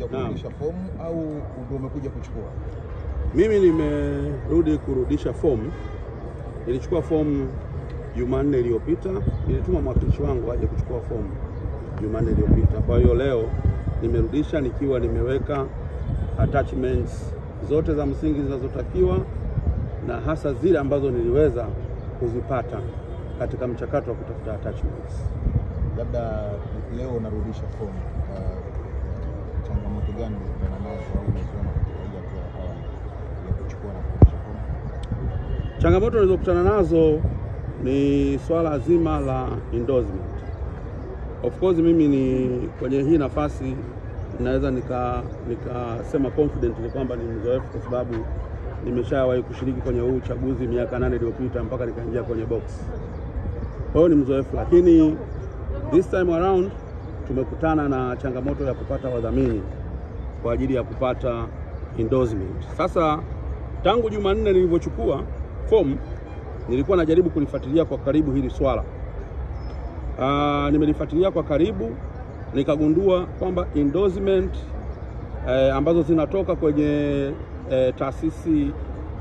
kurudisha fomu au ndio umekuja kuchukua? Mimi nimerudi kurudisha fomu. Nilichukua fomu Jumanne iliyopita. Nilituma mwakilishi wangu aje kuchukua fomu Jumanne iliyopita. Kwa hiyo leo nimerudisha nikiwa nimeweka attachments zote za msingi zinazotakiwa na hasa zile ambazo niliweza kuzipata katika mchakato wa kutafuta attachments. Labda leo unarudisha fomu, changamoto gani unakutana nazo au unaziona katika hii hatua ya kuchukua na kurudisha fomu? Changamoto nilizokutana nazo ni swala zima la endorsement. Of course mimi ni kwenye hii nafasi naweza nikasema confidently kwamba ni mzoefu kwa sababu nimeshawahi kushiriki kwenye huu uchaguzi miaka 8 iliyopita mpaka nikaingia kwenye box. Kwa hiyo ni mzoefu, lakini this time around tumekutana na changamoto ya kupata wadhamini kwa ajili ya kupata endorsement. Sasa tangu Jumanne nilivyochukua fomu nilikuwa najaribu kulifuatilia kwa karibu hili swala. Nimelifuatilia kwa karibu nikagundua kwamba endorsement ambazo zinatoka kwenye taasisi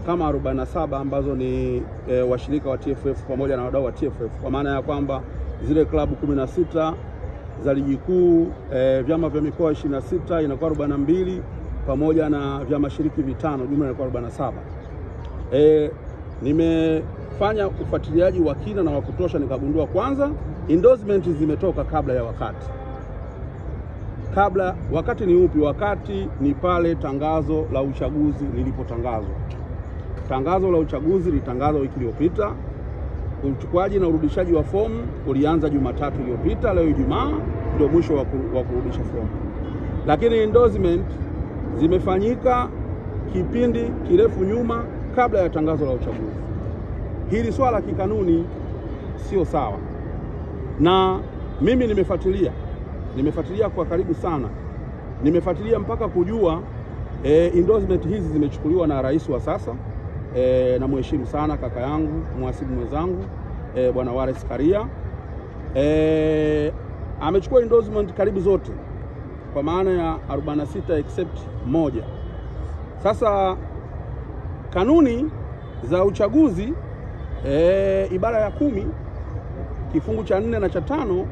kama 47 ambazo ni washirika wa TFF pamoja na wadau wa TFF, kwa maana ya kwamba zile klabu 16 za ligi kuu, vyama vya mikoa 26 inakuwa 42 pamoja na vyama shiriki vitano, jumla inakuwa 47. Nimefanya ufuatiliaji wa kina na wa kutosha, nikagundua kwanza endorsement zimetoka kabla ya wakati. Wakati ni upi? Wakati ni pale tangazo la uchaguzi lilipotangazwa. Tangazo la uchaguzi litangazwa wiki iliyopita. Uchukuaji na urudishaji wa fomu ulianza Jumatatu iliyopita, leo Ijumaa ndio mwisho wa kurudisha fomu. Lakini endorsement zimefanyika kipindi kirefu nyuma kabla ya tangazo la uchaguzi. Hili swala kikanuni sio sawa. Na mimi nimefuatilia kwa karibu sana. Nimefuatilia mpaka kujua endorsement hizi zimechukuliwa na rais wa sasa, na mheshimu sana kaka yangu, mhasibu mwenzangu, Bwana Wallace Karia. Amechukua endorsement karibu zote kwa maana ya 46 except moja. Sasa kanuni za uchaguzi ibara ya 10 kifungu cha 4 na cha 5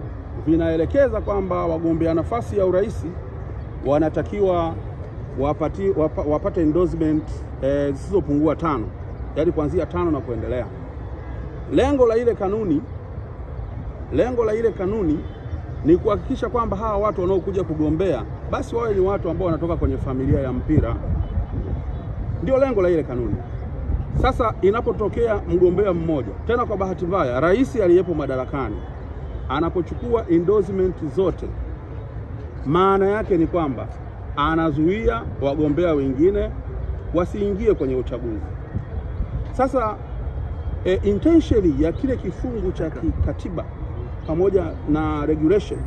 vinaelekeza kwamba wagombea nafasi ya urais wanatakiwa wapate endorsement zisizopungua 5, yaani kuanzia 5 na kuendelea. Lengo la ile kanuni ni kuhakikisha kwamba hawa watu wanaokuja kugombea basi wawe ni watu ambao wanatoka kwenye familia ya mpira. Ndio lengo la ile kanuni. Sasa inapotokea mgombea mmoja, tena kwa bahati mbaya rais aliyepo madarakani anapochukua endorsement zote, maana yake ni kwamba anazuia wagombea wengine wasiingie kwenye uchaguzi. Sasa intention ya kile kifungu cha katiba pamoja na regulation